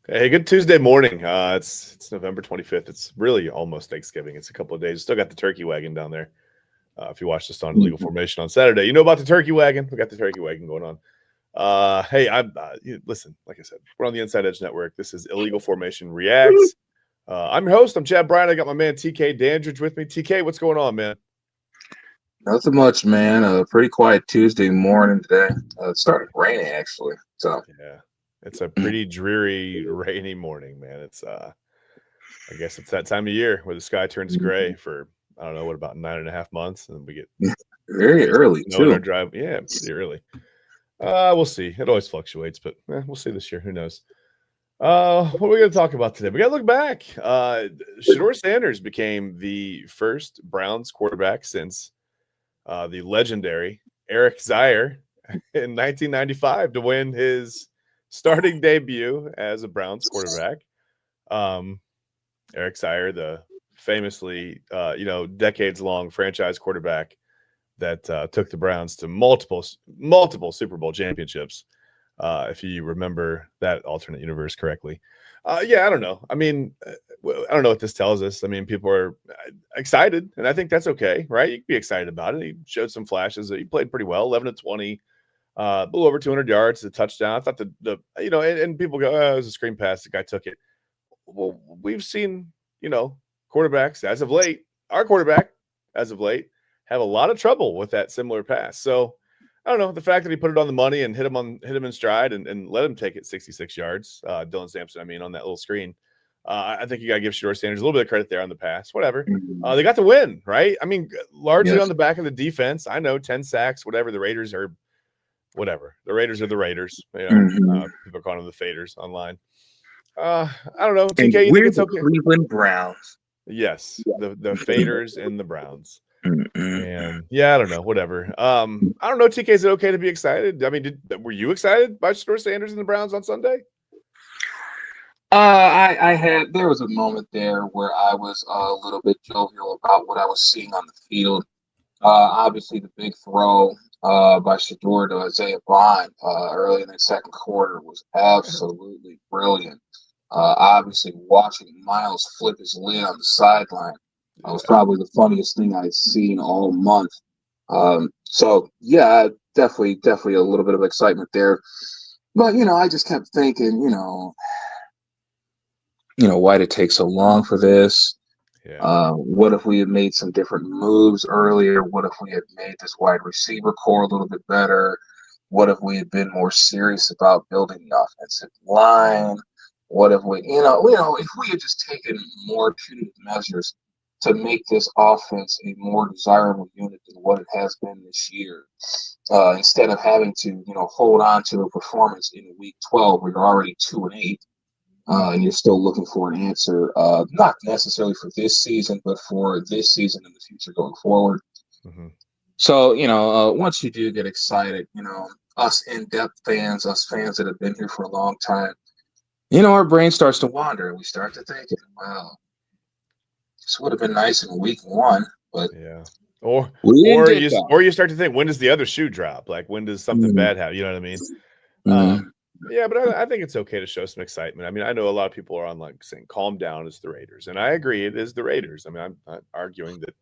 Hey, good Tuesday morning. It's November 25th. It's really almost Thanksgiving. It's a couple of days. Still got the turkey wagon down there. If you watched us on Legal Mhm. Formation on Saturday, you know about the turkey wagon. We got the turkey wagon going on. Hey, listen. Like I said, we're on the Inside Edge Network. This is Illegal Formation Reacts. I'm your host. I'm Chad Bryan. I got my man TK Dandridge with me. TK, what's going on, man? Nothing much, man. A pretty quiet Tuesday morning today. It started raining actually. So Yeah, it's a pretty dreary, rainy morning, man. I guess it's that time of year where the sky turns gray for I don't know what about 9.5 months, and we very get some early snow in our too. drive. Yeah, pretty early. We'll see. It always fluctuates, but we'll see this year. Who knows? What are we going to talk about today? We got to look back. Shedeur Sanders became the first Browns quarterback since the legendary Eric Zaire in 1995 to win his starting debut as a Browns quarterback. Um, Eric Zaire, the famously, decades long franchise quarterback that took the Browns to multiple Super Bowl championships. If you remember that alternate universe correctly. Yeah, I don't know. I mean, I don't know what this tells us. I mean, people are excited, and I think that's okay, right? You can be excited about it. He showed some flashes. He played pretty well, 11-20, a little over 200 yards, a touchdown. I thought and people go, oh, it was a screen pass. The guy took it. Well, we've seen, quarterbacks as of late, our quarterback as of late, have a lot of trouble with that similar pass. So I don't know. The fact that he put it on the money and hit him in stride and let him take it 66 yards, Dylan Sampson, on that little screen. I think you got to give Shedeur Sanders a little bit of credit there on the pass. Whatever. Mhm. They got the win, right? I mean, largely on Yes. the back of the defense. I know 10 sacks, whatever. The Raiders are whatever. The Raiders are the Raiders. Mhm. People are calling them the Faders online. I don't know. And TK, you think we're it's the okay? Cleveland Browns. Yes, the Faders and the Browns. Mhm. And yeah, I don't know, whatever. I don't know, TK, is it okay to be excited? I mean, were you excited by Shedeur Sanders and the Browns on Sunday? I had there was a moment there where I was a little bit jovial about what I was seeing on the field. Obviously, the big throw by Shedeur to Isaiah Bond early in the second quarter was absolutely brilliant. Obviously, watching Miles flip his lid on the sideline was Yeah. probably the funniest thing I'd seen all month. So yeah, definitely a little bit of excitement there. But I just kept thinking, why did it take so long for this? Yeah. What if we had made some different moves earlier? What if we had made this wide receiver core a little bit better? What if we had been more serious about building the offensive line? What if if we had just taken more punitive measures to make this offense a more desirable unit than what it has been this year, instead of having to, hold on to a performance in week 12 where you're already 2-8, and you're still looking for an answer, not necessarily for this season, but for this season and the future going forward. Hmm. So, once you do get excited, us in-depth fans, us fans that have been here for a long time, our brain starts to wander and we start to think, wow, this would have been nice in week one, but Yeah. Or we didn't or get you that. or you start to think, when does the other shoe drop? Like, when does something Mm, bad happen? You know what I mean? mm, Yeah, but I think it's okay to show some excitement. I mean, I know a lot of people are on like saying, "Calm down, it's the Raiders," and I agree, it is the Raiders. I mean, I'm not arguing that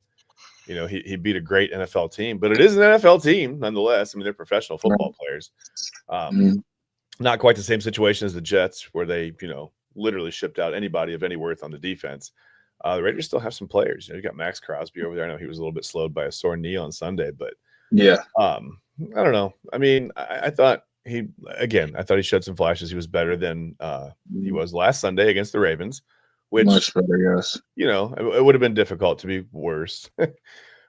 he beat a great NFL team, but it is an NFL team nonetheless. I mean, they're professional football right, players. Um, mm, Not quite the same situation as the Jets, where they literally shipped out anybody of any worth on the defense. The Raiders still have some players. You got Max Crosby over there. I know he was a little bit slowed by a sore knee on Sunday, but yeah, um, I don't know. I mean, I thought I thought he showed some flashes. He was better than he mm, was last Sunday against the Ravens, which much better, yes. it would have been difficult to be worse.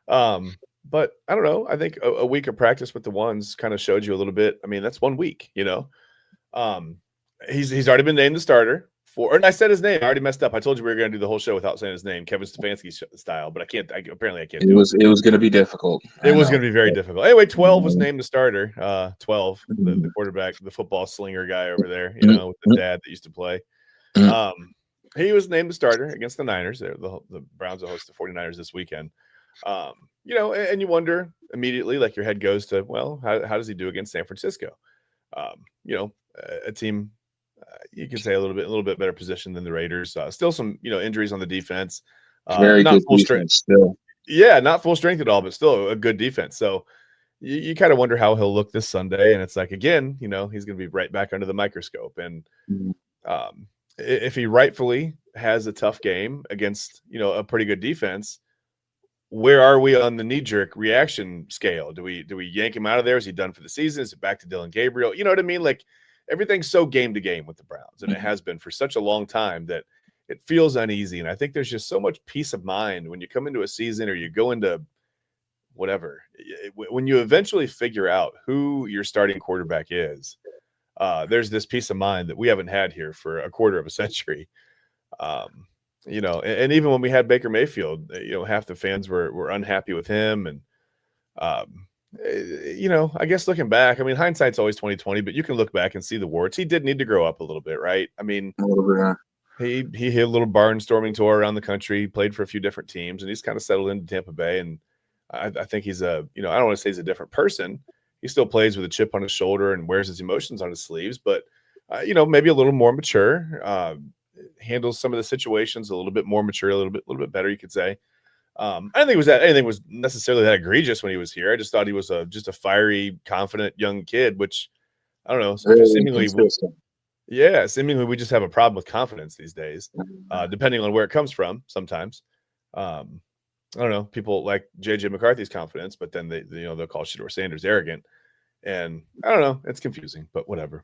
um, but I don't know. I think a week of practice with the ones kind of showed you a little bit. I mean, that's 1 week. Um, he's already been named the starter for, and I said his name. I already messed up. I told you we were going to do the whole show without saying his name, Kevin Stefanski style, but I can't. Apparently, I can't It do it. was it was going to be difficult. It I was going know. to be very difficult. Anyway, 12 was Mm, named the starter. 12, the mm, quarterback, the football slinger guy over there, mm, with the mm, dad that used to play. mm. Um, he was named the starter against the Niners. The Browns will host the 49ers this weekend. And you wonder immediately, like your head goes to, well, how does he do against San Francisco? Um, you know, a team you could say a little bit better position than the Raiders. Still some injuries on the defense. Very Not good full strength. defense still. Yeah, not full strength at all, but still a good defense. So you kind of wonder how he'll look this Sunday. And it's like, again, he's going to be right back under the microscope. And Mhm. if he rightfully has a tough game against, a pretty good defense, where are we on the knee-jerk reaction scale? Do we yank him out of there? Is he done for the season? Is it back to Dylan Gabriel? You know what I mean? Like, everything's so game to game with the Browns, and it has been for such a long time that it feels uneasy. And I think there's just so much peace of mind when you come into a season or you go into whatever. When you eventually figure out who your starting quarterback is, there's this peace of mind that we haven't had here for a quarter of a century. And even when we had Baker Mayfield, half the fans were unhappy with him. And, I guess looking back, I mean, hindsight's always 2020, but you can look back and see the warts. He did need to grow up a little bit, right? I mean, he hit a little barnstorming tour around the country, played for a few different teams, and he's kind of settled into Tampa Bay. And I think he's I don't want to say he's a different person. He still plays with a chip on his shoulder and wears his emotions on his sleeves, but, maybe a little more mature, handles some of the situations a little bit more mature, a little bit better, you could say. I didn't think anything was necessarily that egregious when he was here. I just thought he was just a fiery, confident young kid, which I don't know. Seemingly we just have a problem with confidence these days, depending on where it comes from. Sometimes, I don't know. People like JJ McCarthy's confidence, but then they'll call Shedeur Sanders arrogant, and I don't know. It's confusing, but whatever.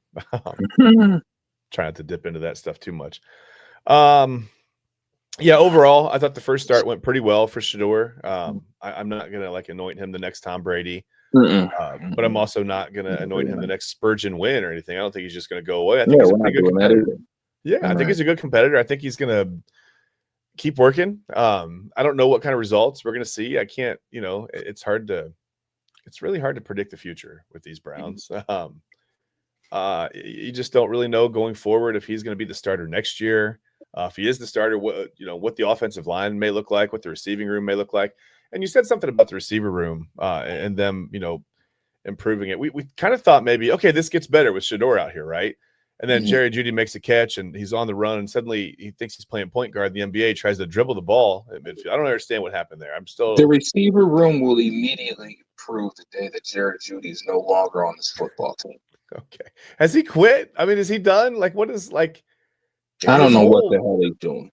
Try not to dip into that stuff too much. Yeah, overall, I thought the first start went pretty well for Shedeur. I'm not gonna anoint him the next Tom Brady, but I'm also not gonna anoint him the next Spurgeon win or anything. I don't think he's just gonna go away. I think he's a pretty good competitor. Yeah, I think he's a good competitor. I think he's gonna keep working. I don't know what kind of results we're gonna see. I can't. It's really hard to predict the future with these Browns. You just don't really know going forward if he's going to be the starter next year. If he is the starter, what the offensive line may look like, what the receiving room may look like. And you said something about the receiver room and them, improving it. We kind of thought maybe, okay, this gets better with Shedeur out here, right? And then Jerry Jeudy makes a catch and he's on the run, and suddenly he thinks he's playing point guard in the NBA, tries to dribble the ball at midfield. I don't understand what happened there. The receiver room will immediately improve the day that Jerry Jeudy is no longer on this football team. Okay. Has he quit? I mean, is he done? What is I don't know what the hell he's doing.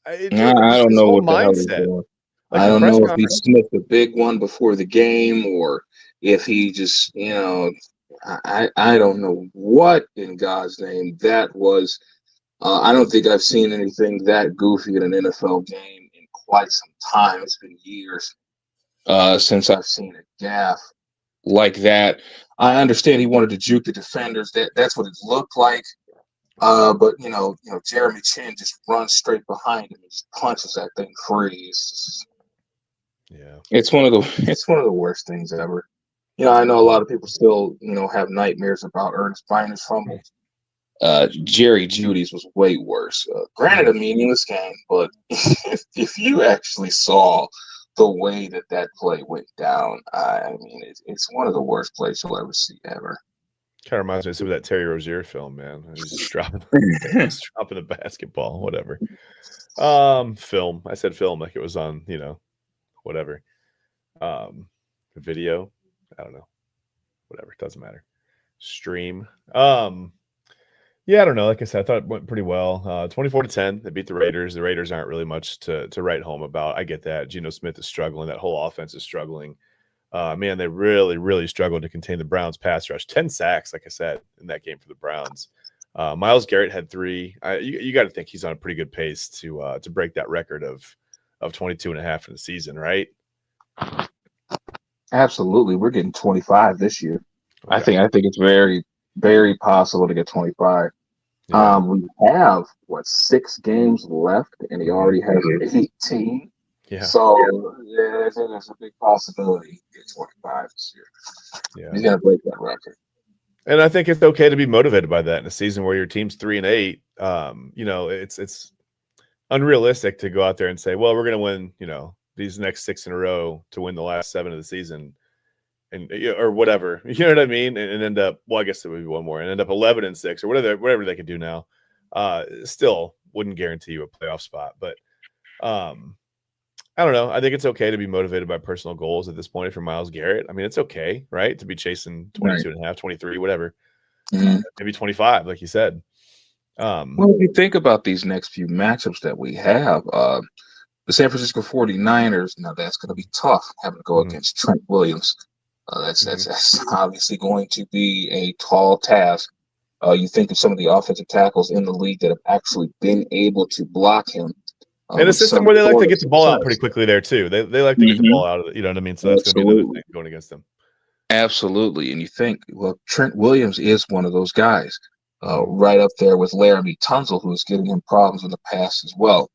I don't know what the hell he's doing. I don't know if he sniffed a big one before the game or if he just, I don't know what in God's name that was. I don't think I've seen anything that goofy in an NFL game in quite some time. It's been years since I've seen a gaffe like that. I understand he wanted to juke the defenders. That's what it looked like. But Jeremy Chin just runs straight behind him and just punches that thing free. It's one of the worst things ever. I know a lot of people still have nightmares about Ernest Biner's fumbles. Jerry Judy's was way worse. Granted, a meaningless game, but if you actually saw the way that play went down, I mean, it's one of the worst plays you'll ever see ever. Kind of reminds me of some of that Terry Rozier film, man. He's just dropping the basketball, whatever. Film. I said film like it was on, whatever. Video. I don't know. Whatever. Doesn't matter. Stream. Yeah, I don't know. Like I said, I thought it went pretty well. 24-10. They beat the Raiders. The Raiders aren't really much to write home about. I get that. Geno Smith is struggling. That whole offense is struggling. Man, they really, really struggled to contain the Browns' pass rush. 10 sacks, like I said, in that game for the Browns. Myles Garrett had 3. You got to think he's on a pretty good pace to break that record of 22.5 in the season, right? Absolutely. We're getting 25 this year. Okay. I think it's very, very possible to get 25. Yeah. We have 6 games left, and he already has 18. Yeah. So I think there's a big possibility he gets 25 this year. Yeah. He's gonna break that record. And I think it's okay to be motivated by that in a season where your team's 3-8. It's unrealistic to go out there and say, well, we're gonna win, these next 6 in a row to win the last 7 of the season. and or whatever, you know what I mean, and end up, well, I guess there would be one more, and end up 11-6 or whatever they could do now. Still wouldn't guarantee you a playoff spot, but I don't know. I think it's okay to be motivated by personal goals at this point for Myles Garrett. I mean, it's okay, right, to be chasing 22 and a half, 23, whatever, maybe 25, like you said. Well, if you think about these next few matchups that we have, the San Francisco 49ers, now that's going to be tough having to go against Trent Williams. That's obviously going to be a tall task. You think of some of the offensive tackles in the league that have actually been able to block him. In a system where they like to get the ball out pretty quickly there too. They like to get the ball out of it, you know what I mean? So that's going to be another thing going against them. Absolutely. And you think, well, Trent Williams is one of those guys, right up there with Laramie Tunsil, who's giving him problems in the past as well.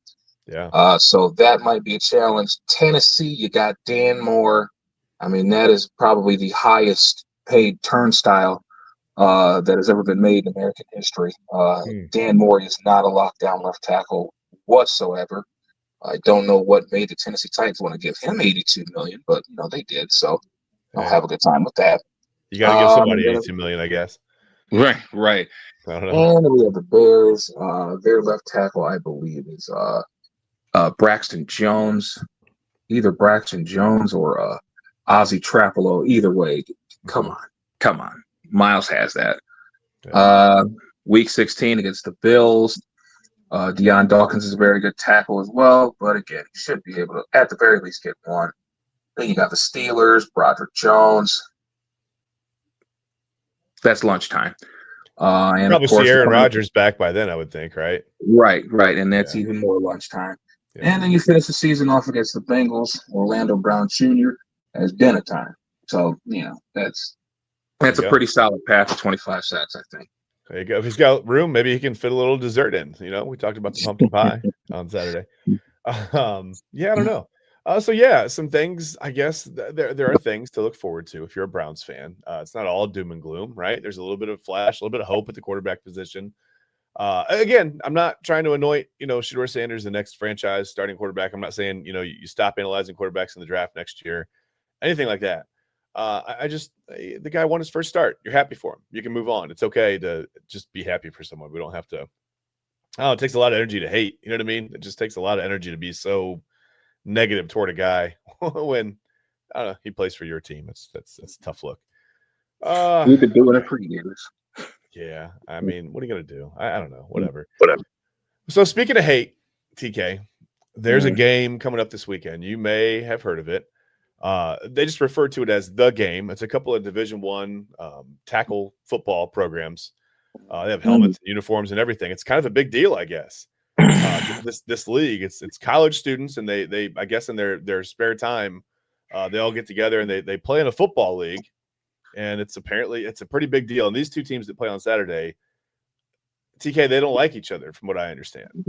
Yeah. So that might be a challenge. Tennessee, you got Dan Moore. I mean, that is probably the highest paid turnstile that has ever been made in American history. Dan Moore is not a lockdown left tackle whatsoever. I don't know what made the Tennessee Titans want to give him $82 million, but they did. So I'll have a good time with that. You got to give somebody $82 million, I guess. Right. I don't know. And then we have the Bears. Their left tackle, I believe, is Braxton Jones. Either Braxton Jones or Ozzie Trapolo. Either way, come on. Miles has that. Yeah. Week 16 against the Bills. Deion Dawkins is a very good tackle as well, but again, he should be able to, at the very least, get one. Then you got the Steelers, Broderick Jones. That's lunchtime. And probably of course, see Aaron Rodgers back by then, I would think, right? Right. And that's even more lunchtime. Yeah. And then you finish the season off against the Bengals, Orlando Brown Jr. as dinner time. So, that's a pretty solid path to 25 sacks, I think. There you go. If he's got room, maybe he can fit a little dessert in. We talked about the pumpkin pie on Saturday. I don't know. So some things, I guess there are things to look forward to if you're a Browns fan. It's not all doom and gloom, right? There's a little bit of flash, a little bit of hope at the quarterback position. Again, I'm not trying to anoint, Shedeur Sanders the next franchise starting quarterback. I'm not saying, you stop analyzing quarterbacks in the draft next year, anything like that. The guy won his first start. You're happy for him. You can move on. It's okay to just be happy for someone. We don't have to. It takes a lot of energy to hate. You know what I mean? It just takes a lot of energy to be so negative toward a guy when he plays for your team. That's a tough look. We've been doing it for years. Yeah, I mean, what are you gonna do? I don't know. Whatever. So speaking of hate, TK, there's a game coming up this weekend. You may have heard of it. They just refer to it as the game. It's a couple of Division I tackle football programs. They have helmets, and uniforms, and everything. It's kind of a big deal, I guess. This league, it's college students, and they I guess in their spare time, they all get together and they play in a football league, and it's a pretty big deal. And these two teams that play on Saturday, TK, they don't like each other, from what I understand.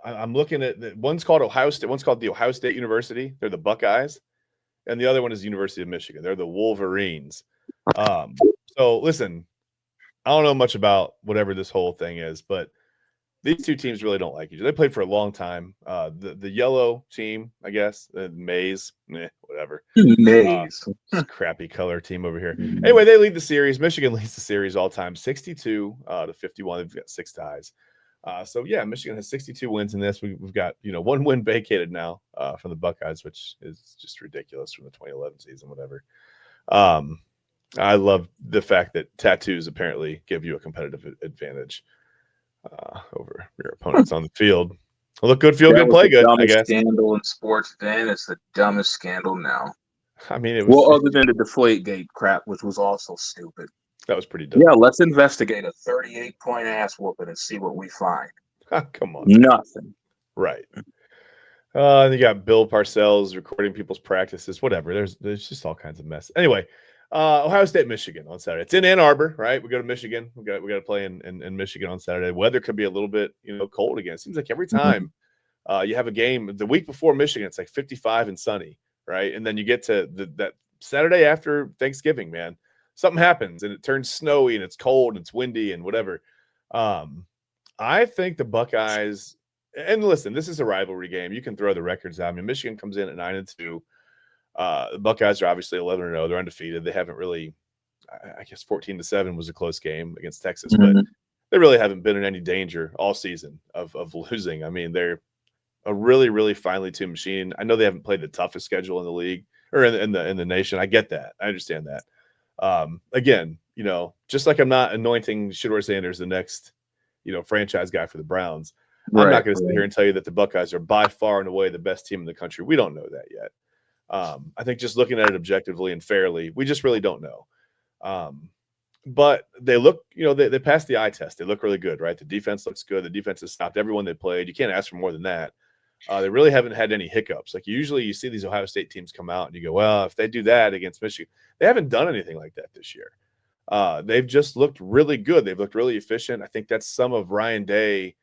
I'm looking at one's called Ohio State, one's called the Ohio State University. They're the Buckeyes, and the other one is the University of Michigan. They're the Wolverines. So listen, I don't know much about whatever this whole thing is, but these two teams really don't like each other. They played for a long time. The yellow team, I guess, the Maize, whatever. Maize. Crappy color team over here. Anyway, they lead the series. Michigan leads the series all time, 62 to 51. They've got 6 ties. Michigan has 62 wins in this. We've got, 1 win vacated now from the Buckeyes, which is just ridiculous from the 2011 season, whatever. I love the fact that tattoos apparently give you a competitive advantage over your opponents on the field. Look good, feel good, play good, I guess. Scandal in sports then. It's the dumbest scandal now. I mean, it was other than the Deflategate crap, which was also stupid. That was pretty dumb. Yeah, let's investigate a 38-point ass whooping and see what we find. Come on. Nothing. Right. You got Bill Parcells recording people's practices, whatever. There's just all kinds of mess. Anyway, Ohio State, Michigan on Saturday. It's in Ann Arbor, right? We go to Michigan. We got to play in Michigan on Saturday. Weather could be a little bit, cold again. It seems like every time you have a game, the week before Michigan, it's like 55 and sunny, right? And then you get to that Saturday after Thanksgiving, man. Something happens and it turns snowy and it's cold and it's windy and whatever. I think the Buckeyes, and listen, this is a rivalry game. You can throw the records out. I mean, Michigan comes in at 9-2. The Buckeyes are obviously 11-0. They're undefeated. They haven't really, I guess 14-7 was a close game against Texas, but they really haven't been in any danger all season of losing. I mean, they're a really, really finely tuned machine. I know they haven't played the toughest schedule in the league or in the nation. I get that. I understand that. Again, just like I'm not anointing Shedeur Sanders the next, franchise guy for the Browns. I'm not going to sit here and tell you that the Buckeyes are by far and away the best team in the country. We don't know that yet. I think just looking at it objectively and fairly, we just really don't know. But they look, they passed the eye test. They look really good, right? The defense looks good. The defense has stopped everyone they played. You can't ask for more than that. They really haven't had any hiccups. Like usually you see these Ohio State teams come out and you go, well, if they do that against Michigan, they haven't done anything like that this year. They've just looked really good. They've looked really efficient. I think that's some of Ryan Day.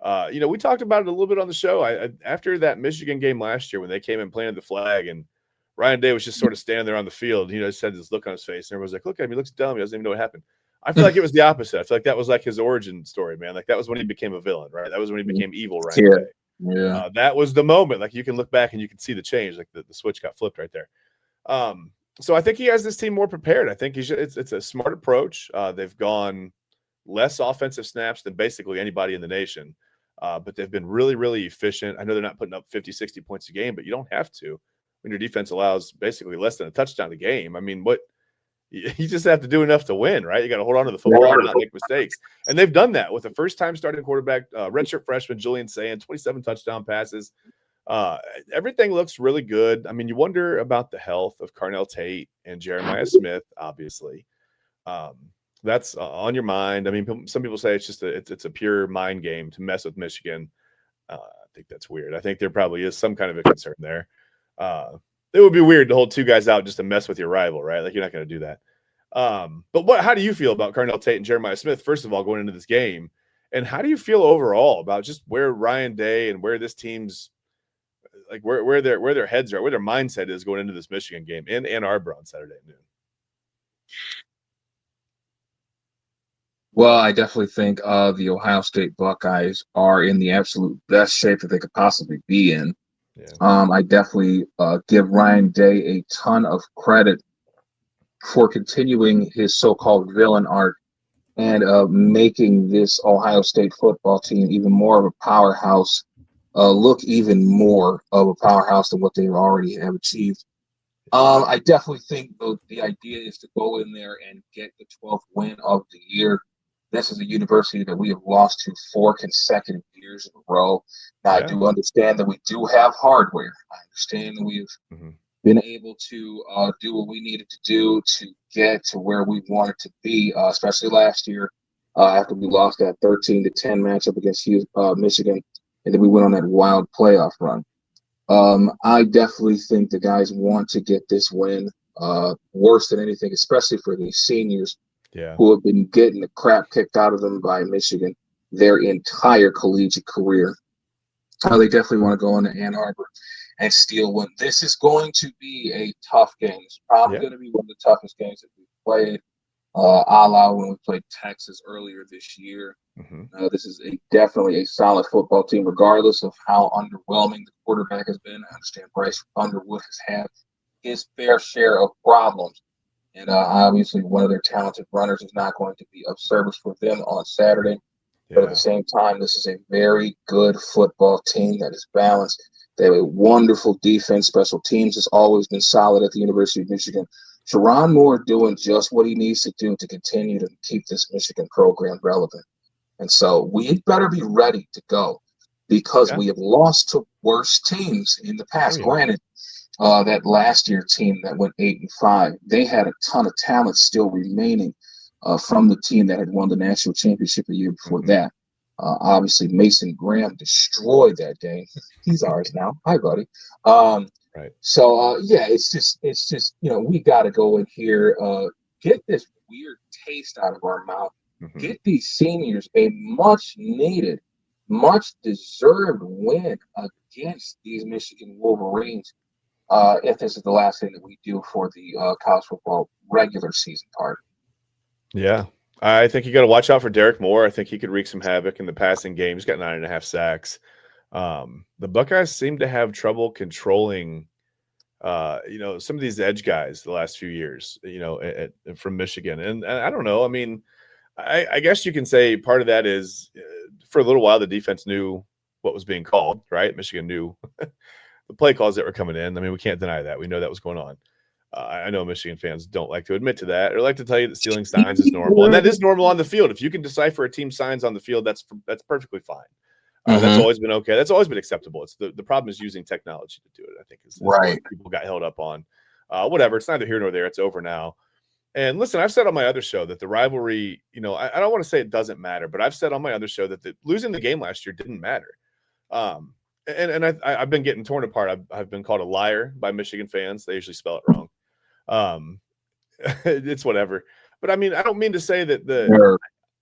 We talked about it a little bit on the show. After that Michigan game last year when they came and planted the flag and Ryan Day was just sort of standing there on the field, just had this look on his face. And everyone's like, look at him. He looks dumb. He doesn't even know what happened. I feel like it was the opposite. I feel like that was like his origin story, man. Like that was when he became a villain, right? That was when he became evil, Ryan Day. Yeah. That was the moment. Like you can look back and you can see the change. Like the switch got flipped right there. So I think he has this team more prepared. I think it's a smart approach. They've gone less offensive snaps than basically anybody in the nation. But they've been really, really efficient. I know they're not putting up 50, 60 points a game, but you don't have to when your defense allows basically less than a touchdown a game. I mean, you just have to do enough to win, right? You got to hold on to the football and not make mistakes. And they've done that with the first-time starting quarterback, redshirt freshman Julian Sand, 27 touchdown passes. Everything looks really good. I mean, you wonder about the health of Carnell Tate and Jeremiah Smith, obviously. That's on your mind. I mean, some people say it's a pure mind game to mess with Michigan. I think that's weird. I think there probably is some kind of a concern there. It would be weird to hold two guys out just to mess with your rival, right? Like you're not going to do that. But how do you feel about Carnell Tate and Jeremiah Smith, first of all, going into this game? And how do you feel overall about just where Ryan Day and where this team's like where their heads are, where their mindset is going into this Michigan game in Ann Arbor on Saturday at noon? Well, I definitely think the Ohio State Buckeyes are in the absolute best shape that they could possibly be in. Yeah. I definitely give Ryan Day a ton of credit for continuing his so-called villain arc and making this Ohio State football team even more of a powerhouse, look even more of a powerhouse than what they already have achieved. I definitely think the idea is to go in there and get the 12th win of the year. This is a university that we have lost to 4 consecutive years in a row. Now, I do understand that we do have hardware. I understand that we've been able to do what we needed to do to get to where we wanted to be, especially last year after we lost that 13-10 matchup against Michigan, and then we went on that wild playoff run. I definitely think the guys want to get this win worse than anything, especially for these seniors who have been getting the crap kicked out of them by Michigan their entire collegiate career. They definitely want to go into Ann Arbor and steal one. This is going to be a tough game. It's probably going to be one of the toughest games that we've played, a la when we played Texas earlier this year. This is definitely a solid football team, regardless of how underwhelming the quarterback has been. I understand Bryce Underwood has had his fair share of problems. And obviously, one of their talented runners is not going to be of service for them on Saturday. But at the same time, this is a very good football team that is balanced. They have a wonderful defense. Special teams has always been solid at the University of Michigan. Sharon Moore doing just what he needs to do to continue to keep this Michigan program relevant. And so we better be ready to go because we have lost to worse teams in the past. Granted, that last year team that went 8-5, they had a ton of talent still remaining from the team that had won the national championship a year before that. Obviously, Mason Graham destroyed that game. He's ours now. Hi, buddy. Right. So it's just we got to go in here, get this weird taste out of our mouth, get these seniors a much needed, much deserved win against these Michigan Wolverines. If this is the last thing that we do for the college football regular season part. Yeah. I think you got to watch out for Derek Moore. I think he could wreak some havoc in the passing game. He's got 9.5 sacks. The Buckeyes seem to have trouble controlling some of these edge guys the last few years, from Michigan. And I don't know. I mean, I guess you can say part of that is for a little while, the defense knew what was being called, right? Michigan knew the play calls that were coming in. I mean, we can't deny that. We know that was going on. I know Michigan fans don't like to admit to that or like to tell you that stealing signs is normal. And that is normal on the field. If you can decipher a team's signs on the field, that's perfectly fine. That's always been okay. That's always been acceptable. It's the problem is using technology to do it, I think, is Right. what people got held up on. Whatever. It's neither here nor there. It's over now. And listen, I've said on my other show that the rivalry, I don't want to say it doesn't matter, but I've said on my other show that losing the game last year didn't matter. And I've been getting torn apart. I've been called a liar by Michigan fans. They usually spell it wrong. It's whatever. But I mean, I don't mean to say that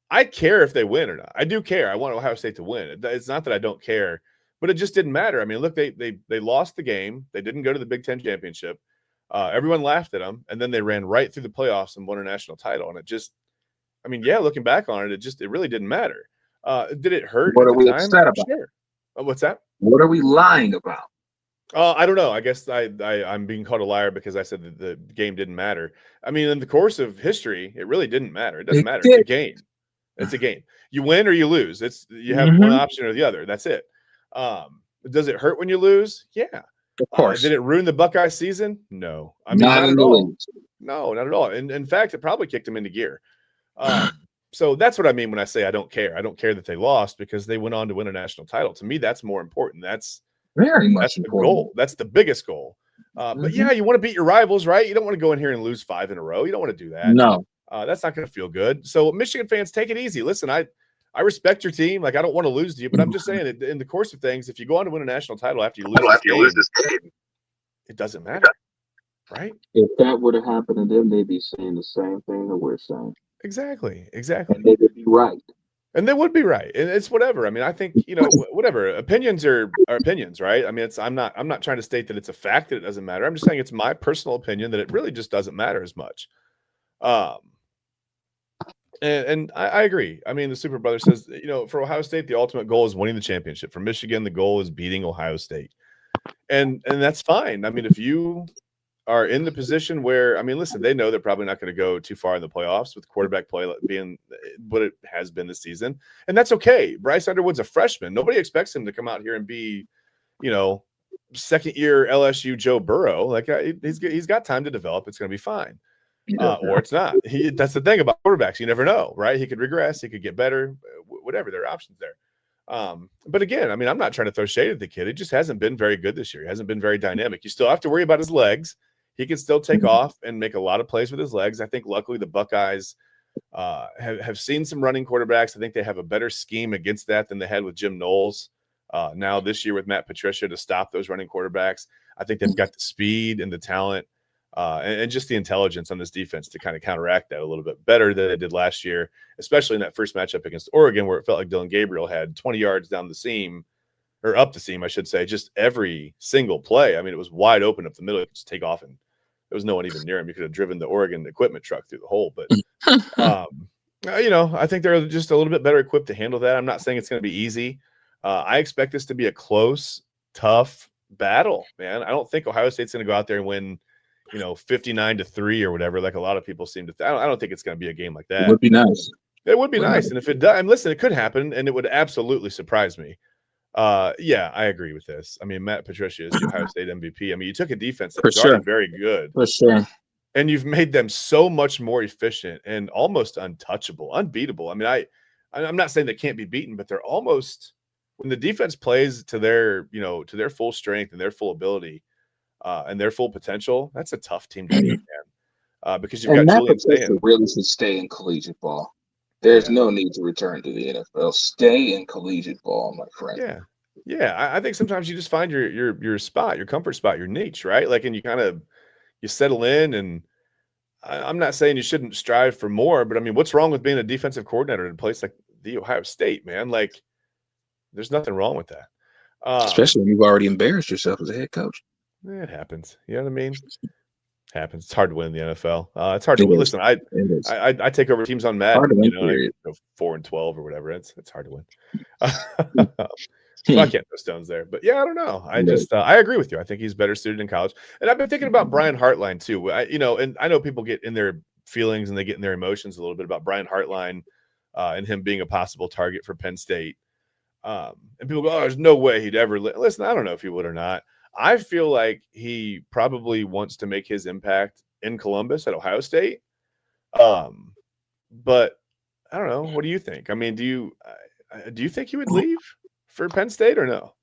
I care if they win or not. I do care. I want Ohio State to win. It's not that I don't care, but it just didn't matter. I mean, look, they lost the game. They didn't go to the Big Ten championship. Everyone laughed at them, and then they ran right through the playoffs and won a national title. And it just, I mean, yeah, looking back on it, it really didn't matter. Did it hurt What at are the we time? upset about? Sure. What's that? What are we lying about? I don't know. I guess I'm being called a liar because I said that the game didn't matter. I mean, in the course of history, it really didn't matter. It doesn't matter. It's a game. It's a game. You win or you lose. You have one option or the other. That's it. Does it hurt when you lose? Yeah. Of course. Did it ruin the Buckeye season? No. I mean, not at all. No, not at all. And in fact, it probably kicked them into gear. So that's what I mean when I say I don't care. I don't care that they lost because they went on to win a national title. To me, that's more important. That's very much that's the goal. That's the biggest goal. But yeah, you want to beat your rivals, right? You don't want to go in here and lose 5 in a row. You don't want to do that. No. That's not going to feel good. So Michigan fans, take it easy. Listen, I respect your team. Like, I don't want to lose to you, but I'm just saying in the course of things, if you go on to win a national title after you lose this game, it doesn't matter. Right? If that would have happened to them, they'd be saying the same thing that we're saying. Exactly. And they would be right. And they would be right. And it's whatever. I mean, I think, whatever. Opinions are opinions, right? I mean, I'm not trying to state that it's a fact that it doesn't matter. I'm just saying it's my personal opinion that it really just doesn't matter as much. And I agree. I mean, the Super Brother says, for Ohio State, the ultimate goal is winning the championship. For Michigan, the goal is beating Ohio State. And that's fine. I mean, if you are in the position where, I mean, listen, they know they're probably not going to go too far in the playoffs with quarterback play being what it has been this season. And that's okay. Bryce Underwood's a freshman. Nobody expects him to come out here and be, second year LSU Joe Burrow. Like, he's got time to develop. It's going to be fine. Or it's not. That's the thing about quarterbacks. You never know, right? He could regress. He could get better. Whatever. There are options there. But again, I mean, I'm not trying to throw shade at the kid. It just hasn't been very good this year. He hasn't been very dynamic. You still have to worry about his legs. He can still take off and make a lot of plays with his legs. I think luckily the Buckeyes have seen some running quarterbacks. I think they have a better scheme against that than they had with Jim Knowles. Now this year with Matt Patricia to stop those running quarterbacks. I think they've got the speed and the talent and just the intelligence on this defense to kind of counteract that a little bit better than they did last year, especially in that first matchup against Oregon, where it felt like Dylan Gabriel had 20 yards down the seam, or up the seam, I should say, just every single play. I mean, it was wide open up the middle. You could just take off, and there was no one even near him. You could have driven the Oregon equipment truck through the hole. But, I think they're just a little bit better equipped to handle that. I'm not saying it's going to be easy. I expect this to be a close, tough battle, man. I don't think Ohio State's going to go out there and win 59-3 or whatever, like a lot of people seem to. I don't think it's going to be a game like that. It would be nice. It would be nice, and if it does, and listen, it could happen, and it would absolutely surprise me. Yeah, I agree with this. I mean, Matt Patricia is the Ohio State MVP. I mean, you took a defense that was already very good, for sure, and you've made them so much more efficient and almost untouchable, unbeatable. I mean, I'm not saying they can't be beaten, but they're almost, when the defense plays to their full strength and their full ability. And their full potential, that's a tough team to beat, man. Because you've got Julian Sayin. Really should stay in collegiate ball. There's no need to return to the NFL. Stay in collegiate ball, my friend. Yeah. I think sometimes you just find your spot, your comfort spot, your niche, right? Like, and you settle in. And I'm not saying you shouldn't strive for more, but I mean, what's wrong with being a defensive coordinator in a place like the Ohio State, man? Like, there's nothing wrong with that. Especially when you've already embarrassed yourself as a head coach. It happens. You know what I mean? Happens. It's hard to win in the NFL. It's hard to win. Listen, I take over teams on Madden. 4-12 or whatever. It's hard to win. So I can't throw stones there. But yeah, I don't know. I just I agree with you. I think he's better suited in college. And I've been thinking about Brian Hartline too. And I know people get in their feelings and they get in their emotions a little bit about Brian Hartline and him being a possible target for Penn State. And people go, "Oh, there's no way he'd ever listen." I don't know if he would or not. I feel like he probably wants to make his impact in Columbus at Ohio State. But I don't know. What do you think? I mean, do you think he would leave for Penn State or no?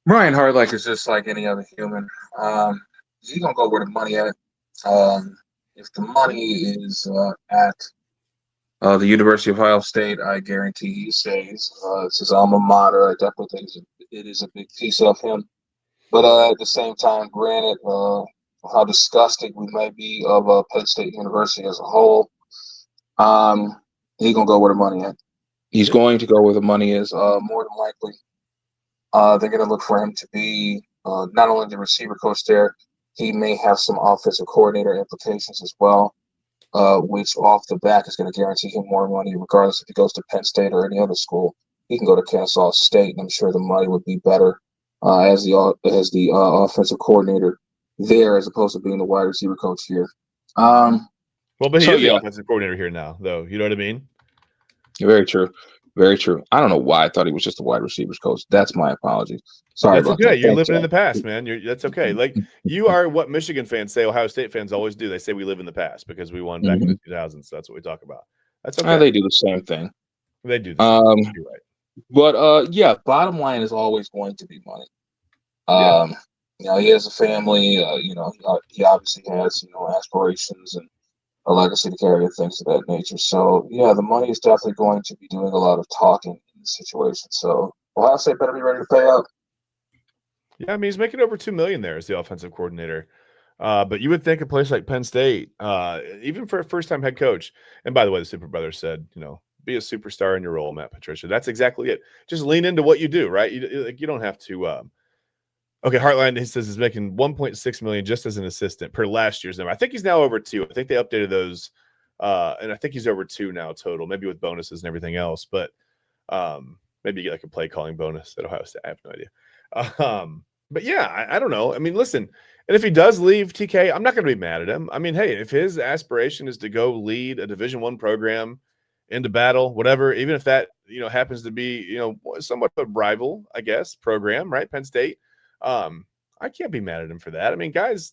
Brian Hardlick is just like any other human. He's gonna go where the money at. If the money is at the University of Ohio State, I guarantee he stays. It's his alma mater. I definitely think it is a big piece of him. But at the same time, granted, how disgusting we may be of Penn State University as a whole, he's gonna go where the money at. He's going to go where the money is. More than likely, they're going to look for him to be not only the receiver coach there, he may have some offensive coordinator implications as well, which off the back is going to guarantee him more money, regardless if he goes to Penn State or any other school. He can go to Kennesaw State, and I'm sure the money would be better as the offensive coordinator there, as opposed to being the wide receiver coach here. But he is the offensive coordinator here now, though. You know what I mean? Very true. Very true. I don't know why I thought he was just a wide receivers coach. That's my apology. Sorry that's about okay. that. You're living in the past, man. That's okay. Like you are what Michigan fans say, Ohio State fans always do. They say we live in the past because we won back in the 2000s. So that's what we talk about. That's okay. They do the same thing. They do the same thing. You're right. But yeah, bottom line is always going to be money. He has a family. He obviously has aspirations and a legacy to carry and things of that nature. So yeah, the money is definitely going to be doing a lot of talking in this situation. So Ohio State better be ready to pay up. Yeah, I mean he's making over $2 million there as the offensive coordinator. But you would think a place like Penn State, even for a first-time head coach. And by the way, the Super Brothers said, be a superstar in your role, Matt Patricia. That's exactly it. Just lean into what you do, right? You don't have to. Okay, Heartline, he says, is making $1.6 million just as an assistant per last year's number. I think he's now over 2. I think they updated those, and I think he's over 2 now total, maybe with bonuses and everything else. But maybe you get like a play calling bonus at Ohio State. I have no idea. But yeah, I don't know. I mean, listen, and if he does leave TK, I'm not going to be mad at him. I mean, hey, if his aspiration is to go lead a Division I program into battle, whatever, even if that happens to be somewhat of a rival, I guess, program, right? Penn State. I can't be mad at him for that. I mean, guys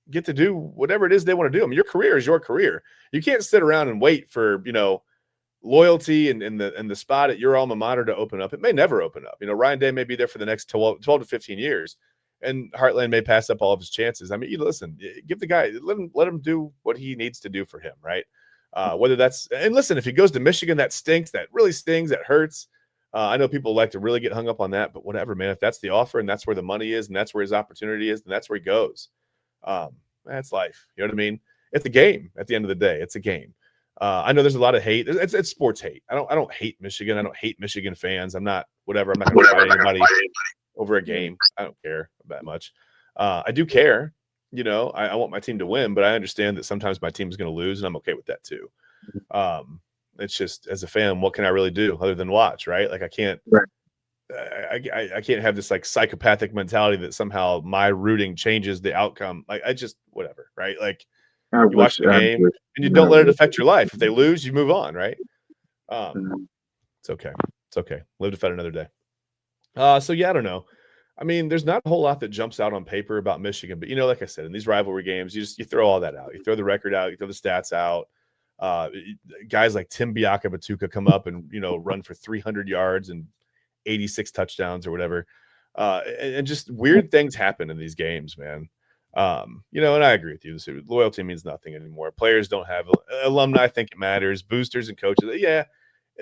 get to do whatever it is they want to do. I mean, your career is your career. You can't sit around and wait for, loyalty and the spot at your alma mater to open up. It may never open up. Ryan Day may be there for the next 12 to 15 years, and Heartland may pass up all of his chances. I mean, listen, give the guy, let him do what he needs to do for him, right? Whether that's, and listen, if he goes to Michigan, that stinks. That really stings. That hurts. I know people like to really get hung up on that, but whatever, man. If that's the offer and that's where the money is and that's where his opportunity is, then that's where he goes. That's life. You know what I mean? It's a game at the end of the day. It's a game. I know there's a lot of hate. It's sports hate. I don't hate Michigan. I don't hate Michigan fans. I'm not going to fight anybody over a game. I don't care that much. I do care. I want my team to win, but I understand that sometimes my team is going to lose, and I'm okay with that too. It's just, as a fan, what can I really do other than watch, right? Like I can't, right. I can't have this like psychopathic mentality that somehow my rooting changes the outcome. Like I just, whatever, right? Like you watch the game and you don't let it affect your life. If they lose, you move on, right? It's okay. It's okay. Live to fight another day. So yeah, I don't know. I mean, there's not a whole lot that jumps out on paper about Michigan, but like I said, in these rivalry games, you throw all that out. You throw the record out, you throw the stats out. Guys like Tim Biaka-Batuka come up and run for 300 yards and 86 touchdowns or whatever, and just weird things happen in these games, man. And I agree with you. Loyalty means nothing anymore. Players don't have alumni. Think it matters. Boosters and coaches. Yeah,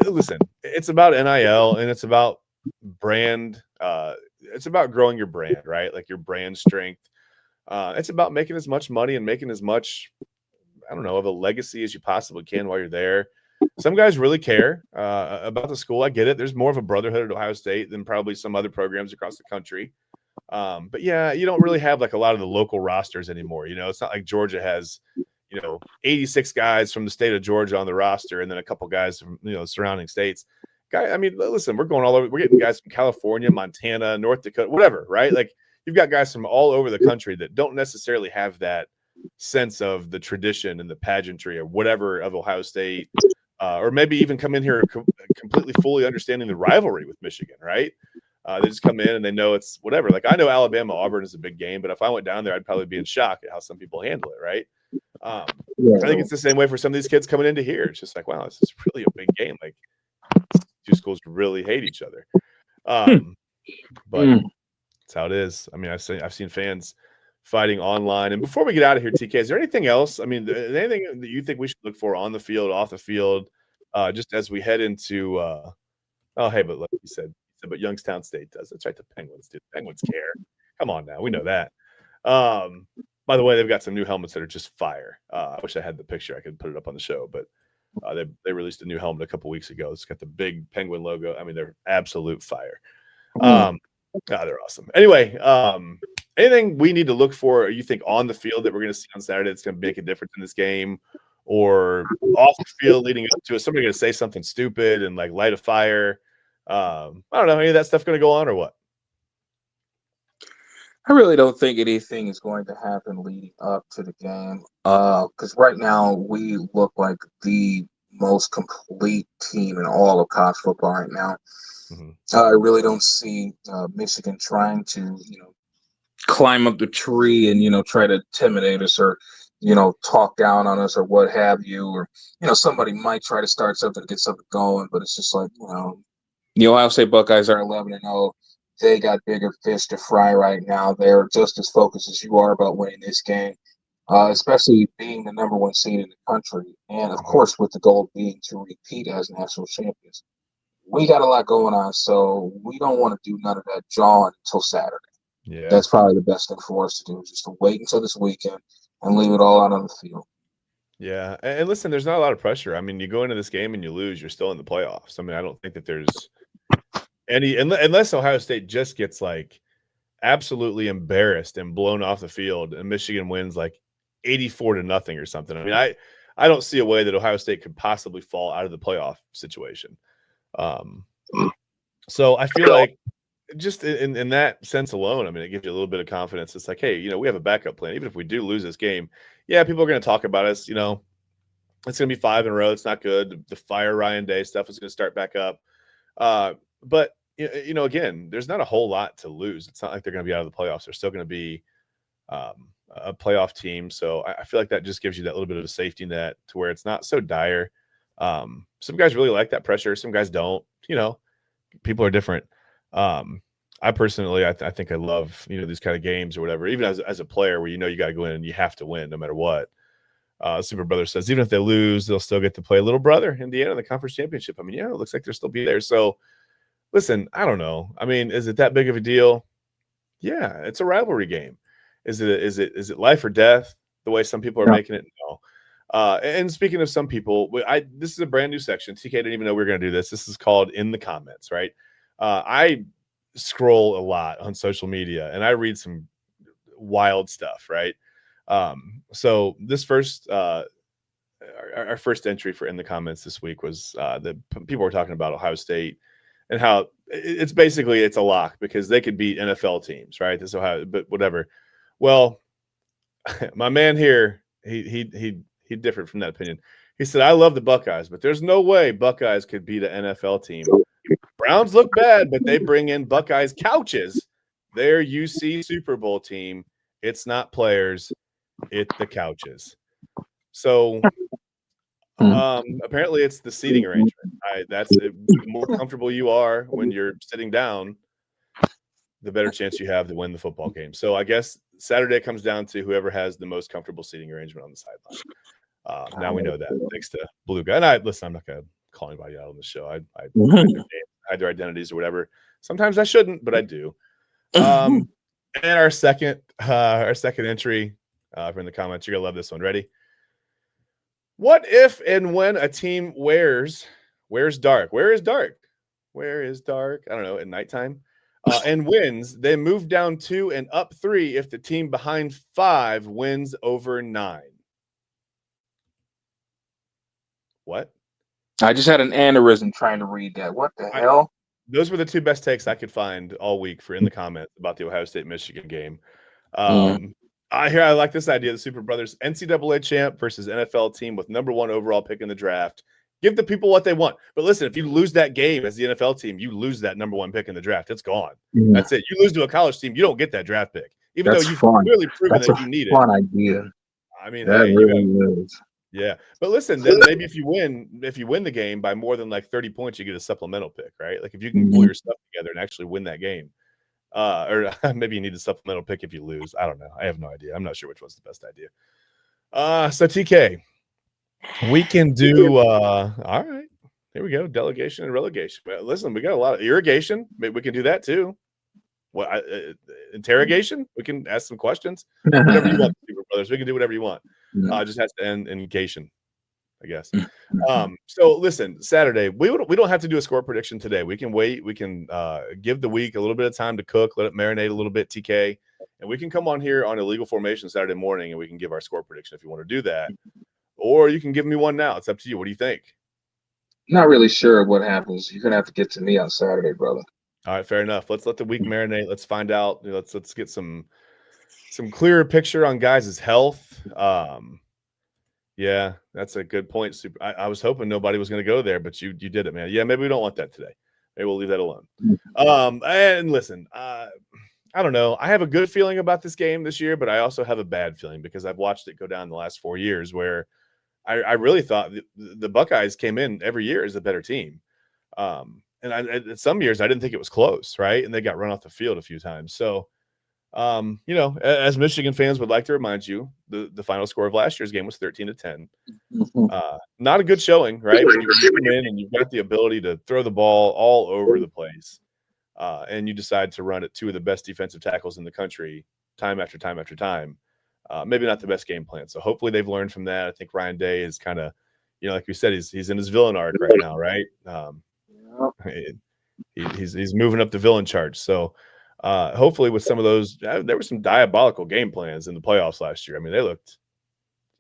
listen, it's about NIL and it's about brand. It's about growing your brand, right? Like your brand strength. It's about making as much money and making as much, I don't know, of a legacy as you possibly can while you're there. Some guys really care about the school. I get it. There's more of a brotherhood at Ohio State than probably some other programs across the country. But yeah, you don't really have like a lot of the local rosters anymore. It's not like Georgia has, 86 guys from the state of Georgia on the roster and then a couple guys from, surrounding states. I mean, listen, we're going all over. We're getting guys from California, Montana, North Dakota, whatever, right? Like you've got guys from all over the country that don't necessarily have that sense of the tradition and the pageantry or whatever of Ohio State, or maybe even come in here completely fully understanding the rivalry with Michigan, right? They just come in and they know it's whatever. Like I know Alabama Auburn is a big game, but if I went down there, I'd probably be in shock at how some people handle it, right? I think it's the same way for some of these kids coming into here. It's just like, wow, this is really a big game. Like two schools really hate each other. But that's how it is. I mean, I've seen fans fighting online. And before we get out of here, TK, is there anything else? I mean, anything that you think we should look for on the field, off the field, just as we head into oh, hey, but like you said, but Youngstown State does. That's right. The Penguins do. The Penguins care. Come on now. We know that. By the way, they've got some new helmets that are just fire. I wish I had the picture. I could put it up on the show, but they released a new helmet a couple weeks ago. It's got the big Penguin logo. I mean, they're absolute fire. They're awesome. Anyway, anything we need to look for, or you think on the field that we're going to see on Saturday that's going to make a difference in this game, or off the field leading up to it? Somebody going to say something stupid and like light a fire? I don't know. Any of that stuff going to go on or what? I really don't think anything is going to happen leading up to the game. Because right now we look like the most complete team in all of college football right now. I really don't see Michigan trying to, climb up the tree and, try to intimidate us or, talk down on us or what have you. Or, somebody might try to start something to get something going, but it's just like, the Ohio State Buckeyes are 11-0. They got bigger fish to fry right now. They're just as focused as you are about winning this game, especially being the number one seed in the country. And, of course, with the goal being to repeat as national champions. We got a lot going on, so we don't want to do none of that jawing until Saturday. Yeah. That's probably the best thing for us to do, is just to wait until this weekend and leave it all out on the field. Yeah. And listen, there's not a lot of pressure. I mean, you go into this game and you lose, you're still in the playoffs. I mean, I don't think that there's any, unless Ohio State just gets like absolutely embarrassed and blown off the field and Michigan wins like 84-0 or something. I mean, I don't see a way that Ohio State could possibly fall out of the playoff situation. So I feel like just in that sense alone, I mean, it gives you a little bit of confidence. It's like, hey, we have a backup plan. Even if we do lose this game, yeah, people are going to talk about us. It's going to be 5 in a row. It's not good. The Fire Ryan Day stuff is going to start back up. But again, there's not a whole lot to lose. It's not like they're going to be out of the playoffs. They're still going to be a playoff team. So I feel like that just gives you that little bit of a safety net to where it's not so dire. Some guys really like that pressure. Some guys don't. People are different. I personally, I think I love these kind of games or whatever. Even as a player, where you got to go in and you have to win no matter what. Super Brother says even if they lose, they'll still get to play Little Brother Indiana in the conference championship. I mean, yeah, it looks like they'll still be there. So, listen, I don't know. I mean, is it that big of a deal? Yeah, it's a rivalry game. Is it life or death? The way some people are making it, no. And speaking of some people, this is a brand new section. TK didn't even know we were going to do this. This is called In the Comments, right? I scroll a lot on social media, and I read some wild stuff, right? So this first, our first entry for In the Comments this week was that people were talking about Ohio State and how it's basically it's a lock because they could beat NFL teams, right? This Ohio, but whatever. Well, my man here, he differed from that opinion. He said, I love the Buckeyes, but there's no way Buckeyes could beat an NFL team. Browns look bad, but they bring in Buckeyes couches. Their UC Super Bowl team. It's not players, it's the couches. So apparently it's the seating arrangement. That's the more comfortable you are when you're sitting down, the better chance you have to win the football game. So I guess Saturday comes down to whoever has the most comfortable seating arrangement on the sideline. Now we know that, thanks to Blue Guy. And I'm not going to call anybody out on the show. I hide their identities or whatever. Sometimes I shouldn't, but I do. And our second entry from the comments, you're going to love this one. Ready? What if and when a team wears dark? Where is dark? Where is dark? I don't know, at nighttime. And wins, they move down 2 and up 3 if the team behind 5 wins over 9. What? I just had an aneurysm trying to read that. What the hell? Those were the two best takes I could find all week for in the comments about the Ohio State-Michigan game. Yeah. I like this idea. The Super Brothers NCAA champ versus NFL team with number 1 overall pick in the draft. Give the people what they want. But listen, if you lose that game as the NFL team, you lose that number 1 pick in the draft. It's gone. Yeah. That's it. You lose to a college team, you don't get that draft pick, even though That's you've fun. clearly proven That's a that you need it. fun idea. I mean, That hey, really is. yeah. But listen, then maybe if you win the game by more than like 30 points, you get a supplemental pick, right? Like if you can pull your stuff together and actually win that game. Or maybe you need a supplemental pick if you lose. I don't know. I have no idea. I'm not sure which one's the best idea. So TK, we can do all right. Here we go. Delegation and relegation. Well, listen, we got a lot of irrigation. Maybe we can do that too. What interrogation? We can ask some questions. Whatever you want, Super Brothers. We can do whatever you want. Just has to end in cation, I guess. So listen, Saturday, we don't have to do a score prediction today. We can wait. We can give the week a little bit of time to cook, let it marinate a little bit, TK, and we can come on here on Illegal Formation Saturday morning and we can give our score prediction if you want to do that. Or you can give me one now. It's up to you. What do you think? Not really sure what happens. You're gonna have to get to me on Saturday, brother. All right, fair enough. Let's let the week marinate. Let's find out. Let's get some clearer picture on guys' health. Yeah, that's a good point. Super. I was hoping nobody was going to go there, but you did it, man. Yeah, maybe we don't want that today. Maybe we'll leave that alone. And listen, I don't know. I have a good feeling about this game this year, but I also have a bad feeling because I've watched it go down the last 4 years where I really thought the Buckeyes came in every year as a better team. And some years I didn't think it was close, right? And they got run off the field a few times. So, as Michigan fans would like to remind you, the final score of last year's game was 13-10. Not a good showing, right? When you come in and you've got the ability to throw the ball all over the place, and you decide to run at 2 of the best defensive tackles in the country time after time after time. Maybe not the best game plan. So hopefully they've learned from that. I think Ryan Day is kind of, like we said, he's in his villain arc right now, right? He's moving up the villain chart. So hopefully with some of those, there were some diabolical game plans in the playoffs last year. I mean, they looked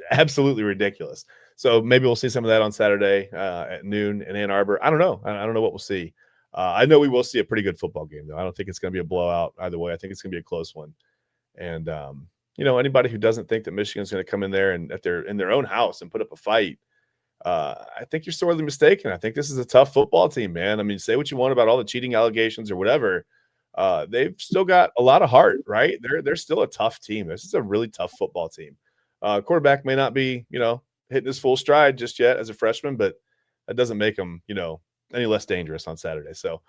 absolutely ridiculous. So maybe we'll see some of that on Saturday at noon in Ann Arbor. I don't know. I don't know what we'll see. I know we will see a pretty good football game, though. I don't think it's going to be a blowout either way. I think it's going to be a close one. And, anybody who doesn't think that Michigan's going to come in there and in their own house and put up a fight, I think you're sorely mistaken. I think this is a tough football team, man. I mean, say what you want about all the cheating allegations or whatever. They've still got a lot of heart, right? They're still a tough team. This is a really tough football team. Quarterback may not be, hitting his full stride just yet as a freshman, but that doesn't make him, any less dangerous on Saturday. So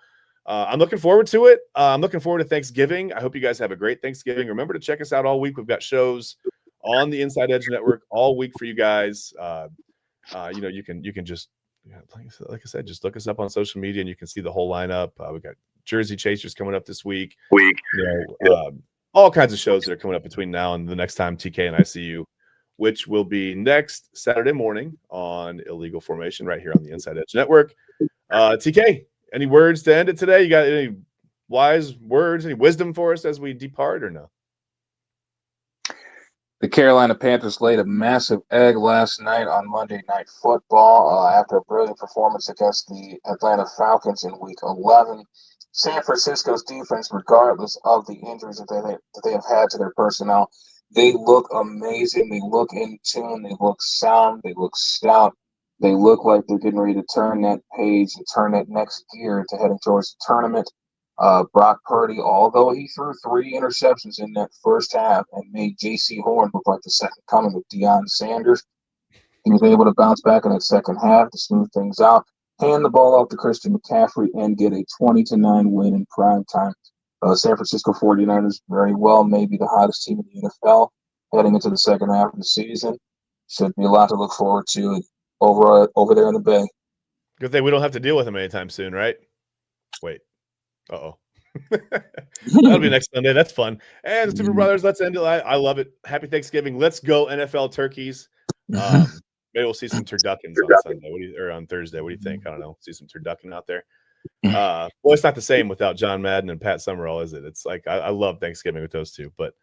I'm looking forward to it. I'm looking forward to Thanksgiving. I hope you guys have a great Thanksgiving. Remember to check us out all week. We've got shows on the Inside Edge Network all week for you guys. You can just, like I said, just look us up on social media and you can see the whole lineup. We got Jersey Chasers coming up this week. All kinds of shows that are coming up between now and the next time TK and I see you, which will be next Saturday morning on Illegal Formation right here on the Inside Edge Network. TK, any words to end it today? You got any wise words, any wisdom for us as we depart or no? The Carolina Panthers laid a massive egg last night on Monday Night Football after a brilliant performance against the Atlanta Falcons in Week 11. San Francisco's defense, regardless of the injuries that they have had to their personnel, they look amazing. They look in tune. They look sound. They look stout. They look like they're getting ready to turn that page and turn that next gear to heading towards the tournament. Brock Purdy, although he threw 3 interceptions in that first half and made J.C. Horn look like the second coming of Shedeur Sanders, he was able to bounce back in that second half to smooth things out, hand the ball off to Christian McCaffrey, and get a 20-9 win in prime time. San Francisco 49ers very well may be the hottest team in the NFL heading into the second half of the season. Should be a lot to look forward to over there in the Bay. Good thing we don't have to deal with them anytime soon, right? Wait. Uh-oh. That'll be next Sunday. That's fun. And Super Brothers, let's end it. I love it. Happy Thanksgiving. Let's go NFL turkeys. Maybe we'll see some turduckens on Sunday or on Thursday. What do you think? I don't know. See some turducken out there. Well, it's not the same without John Madden and Pat Summerall, is it? It's like I love Thanksgiving with those two. But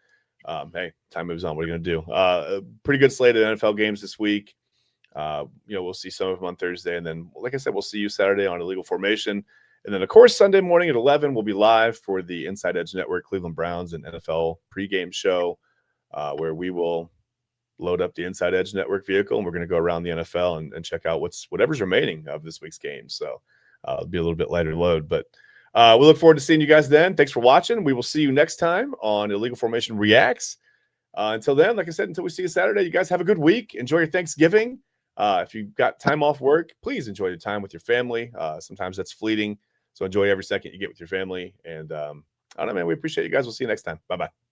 hey, time moves on. What are you going to do? Pretty good slate of NFL games this week. We'll see some of them on Thursday. And then, like I said, we'll see you Saturday on Illegal Formation. And then, of course, Sunday morning at 11, we'll be live for the Inside Edge Network Cleveland Browns and NFL pregame show, where we will load up the Inside Edge Network vehicle, and we're going to go around the NFL and check out whatever's remaining of this week's game. So it'll be a little bit lighter load. But we look forward to seeing you guys then. Thanks for watching. We will see you next time on Illegal Formation Reacts. Until then, like I said, until we see you Saturday, you guys have a good week. Enjoy your Thanksgiving. If you've got time off work, please enjoy your time with your family. Sometimes that's fleeting. So enjoy every second you get with your family. And I don't know, man, we appreciate you guys. We'll see you next time. Bye-bye.